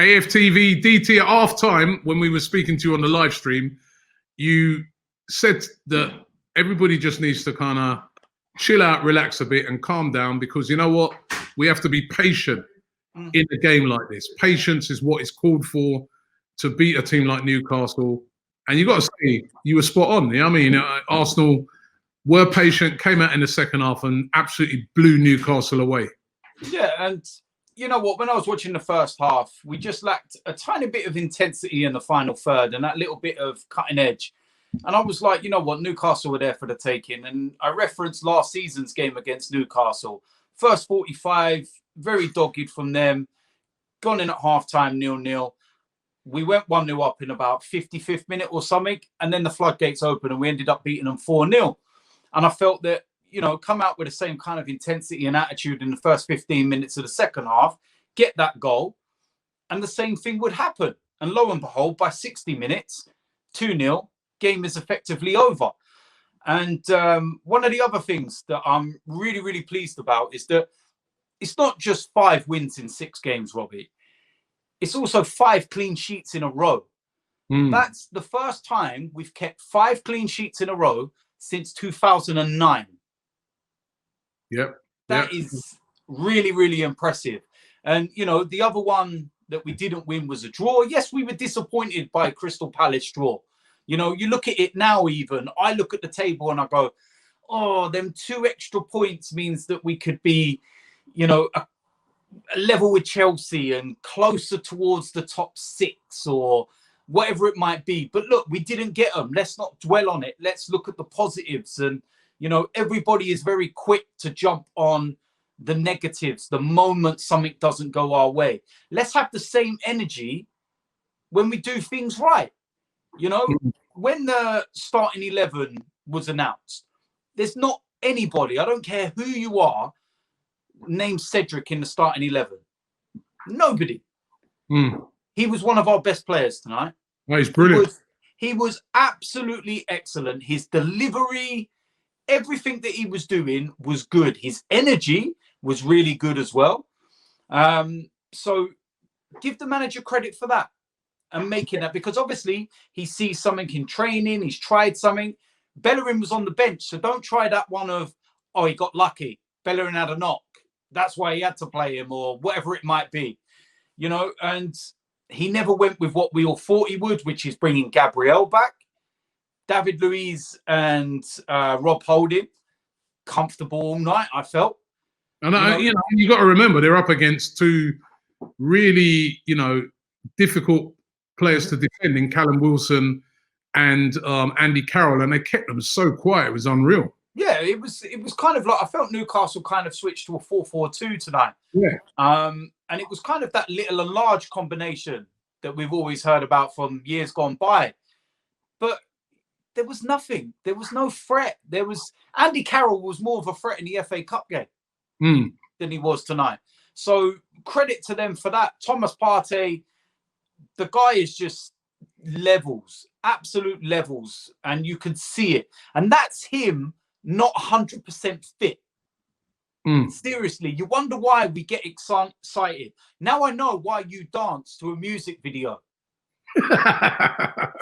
AFTV DT at half time, when we were speaking to you on the live stream, you said that everybody just needs to kind of chill out, relax a bit and calm down, because you know what? We have to be patient in a game like this. Patience is what is called for to beat a team like Newcastle. And you got to say, you were spot on. You know what I mean? Arsenal were patient, came out in the second half and absolutely blew Newcastle away. Yeah, and you know what? When I was watching the first half, we just lacked a tiny bit of intensity in the final third and that little bit of cutting edge. And I was like, you know what? Newcastle were there for the taking. And I referenced last season's game against Newcastle. First 45, very dogged from them. Gone in at half-time, 0-0. We went 1-0 up in about 55th minute or something. And then the floodgates opened and we ended up beating them 4-0. And I felt that, you know, come out with the same kind of intensity and attitude in the first 15 minutes of the second half, get that goal, and the same thing would happen. And lo and behold, by 60 minutes, 2-0, game is effectively over. And one of the other things that I'm really, really pleased about is that it's not just 5 wins in 6 games, Robbie. It's also 5 clean sheets in a row. That's the first time we've kept 5 clean sheets in a row since 2009. Yep. That is really, really impressive. And, you know, the other one that we didn't win was a draw. Yes, we were disappointed by Crystal Palace draw. You know, you look at it now even, I look at the table and I go, oh, them 2 extra points means that we could be, you know, a level with Chelsea and closer towards the top 6 or whatever it might be. But look, we didn't get them. Let's not dwell on it. Let's look at the positives. And, you know, everybody is very quick to jump on the negatives the moment something doesn't go our way. Let's have the same energy when we do things right. You know, when the starting 11 was announced, there's not anybody, I don't care who you are, named Cedric in the starting 11. Nobody. He was one of our best players tonight. Oh, he's brilliant. He was absolutely excellent. His delivery, everything that he was doing was good. His energy was really good as well. So give the manager credit for that and making that, because obviously he sees something in training. He's tried something. Bellerin was on the bench, so don't try that one of, oh, he got lucky. Bellerin had a knock. That's why he had to play him, or whatever it might be, you know. And he never went with what we all thought he would, which is bringing Gabriel back. David Luiz and Rob Holding, comfortable all night, I felt. And you got to remember, they're up against 2 really, you know, difficult players to defend in Callum Wilson and Andy Carroll, and they kept them so quiet. It was unreal. Yeah, it was kind of like, I felt Newcastle kind of switched to a 4-4-2 tonight. Yeah. And it was kind of that little and large combination that we've always heard about from years gone by. But there was nothing. There was no threat. Andy Carroll was more of a threat in the FA Cup game than he was tonight. So credit to them for that. Thomas Partey, the guy is just levels, absolute levels, and you can see it. And that's him not 100% fit. Seriously, you wonder why we get excited. Now I know why you dance to a music video. Do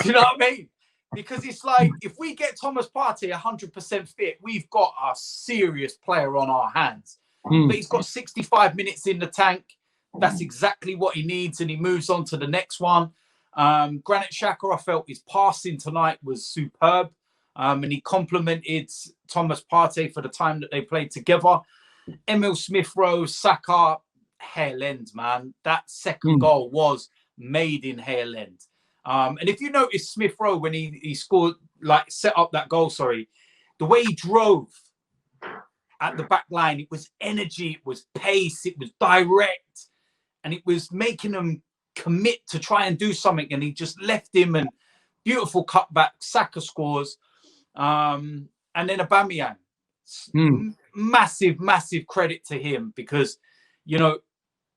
you know what I mean? Because it's like, if we get Thomas Partey 100% fit, we've got a serious player on our hands. But he's got 65 minutes in the tank. That's exactly what he needs, and he moves on to the next one. Granit Xhaka, I felt his passing tonight was superb, and he complimented Thomas Partey for the time that they played together. Emil Smith-Rowe, Saka, Hale End, man. That second goal was made in Hale End. And if you notice Smith-Rowe, when he scored, like set up that goal, the way he drove at the back line, it was energy, it was pace, it was direct, and it was making them commit to try and do something, and he just left him, and beautiful cutback, Saka scores, and then Aubameyang. Massive credit to him, because, you know,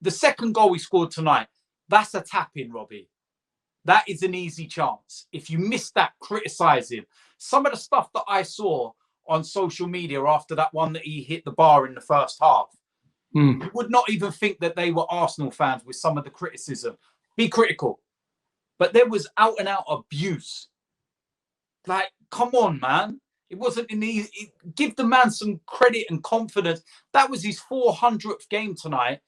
the second goal he scored tonight, that's a tap-in, Robbie. That is an easy chance. If you miss that, criticise him. Some of the stuff that I saw on social media after that one that he hit the bar in the first half, you would not even think that they were Arsenal fans with some of the criticism. Be critical. But there was out and out abuse. Like, come on, man. It wasn't in the give the man some credit and confidence. That was his 400th game tonight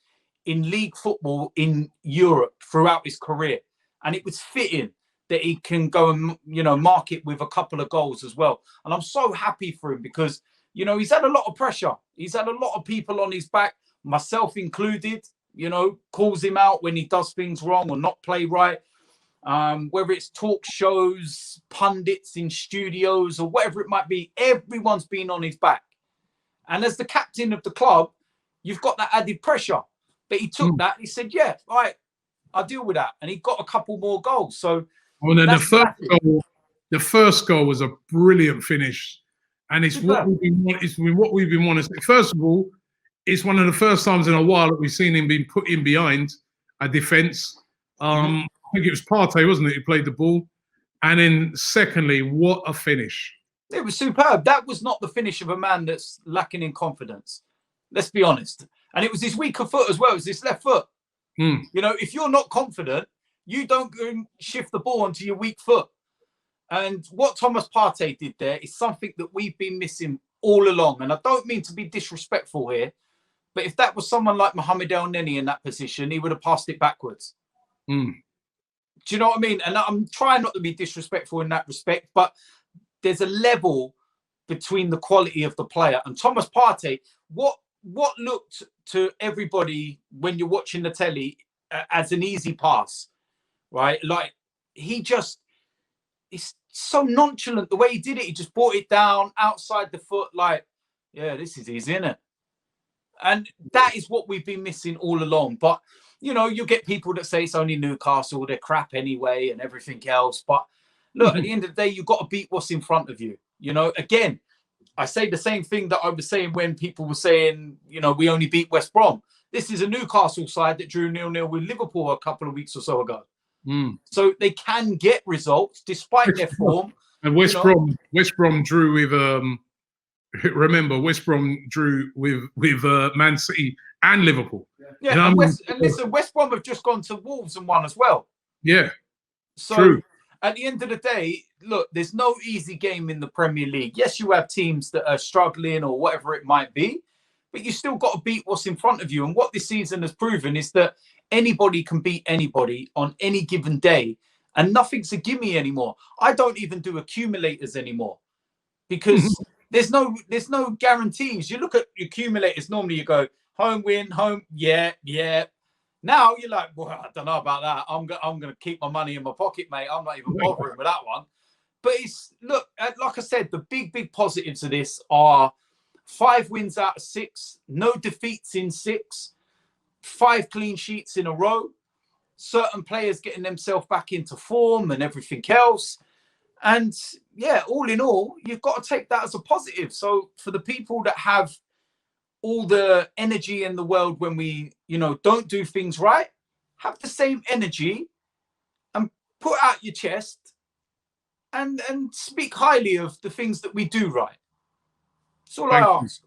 in league football in Europe throughout his career. And it was fitting that he can go and, mark it with a couple of goals as well. And I'm so happy for him because, he's had a lot of pressure. He's had a lot of people on his back, myself included, calls him out when he does things wrong or not play right. Whether it's talk shows, pundits in studios or whatever it might be, everyone's been on his back. And as the captain of the club, you've got that added pressure. But he took that. He said, yeah, right, I'll deal with that. And he got a couple more goals. So then the first goal was a brilliant finish. And it's what we've been wanting. First of all, it's one of the first times in a while that we've seen him being put in behind a defence. I think it was Partey, wasn't it? He played the ball. And then secondly, what a finish. It was superb. That was not the finish of a man that's lacking in confidence. Let's be honest. And it was his weaker foot as well. It was his left foot. If you're not confident, you don't go and shift the ball onto your weak foot. And what Thomas Partey did there is something that we've been missing all along. And I don't mean to be disrespectful here, but if that was someone like Mohamed El Neni in that position, he would have passed it backwards. Do you know what I mean? And I'm trying not to be disrespectful in that respect, but there's a level between the quality of the player. And Thomas Partey, what looked to everybody when you're watching the telly as an easy pass, right? Like, it's so nonchalant the way he did it. He just brought it down outside the foot like, yeah, this is easy, isn't it? And that is what we've been missing all along. But, you get people that say it's only Newcastle, they're crap anyway and everything else. But look, at the end of the day, you've got to beat what's in front of you. Again, I say the same thing that I was saying when people were saying, we only beat West Brom. This is a Newcastle side that drew 0-0 with Liverpool a couple of weeks or so ago. So they can get results despite their form. And West Brom drew with remember, West Brom drew with Man City and Liverpool. Yeah, and listen, West Brom have just gone to Wolves and won as well. Yeah, so true. At the end of the day, look, there's no easy game in the Premier League. Yes, you have teams that are struggling or whatever it might be, but you still got to beat what's in front of you. And what this season has proven is that anybody can beat anybody on any given day, and nothing's a gimme anymore. I don't even do accumulators anymore because there's no guarantees. You look at accumulators, normally you go home win, home, yeah. Now you're like, well, I don't know about that. I'm going to keep my money in my pocket, mate. I'm not even bothering with that one. But look, like I said, the big positives of this are 5 wins out of 6, no defeats in 6, 5 clean sheets in a row, certain players getting themselves back into form and everything else. And yeah, all in all, you've got to take that as a positive. So for the people that have all the energy in the world when we, don't do things right, have the same energy and put out your chest and speak highly of the things that we do right. That's all I ask.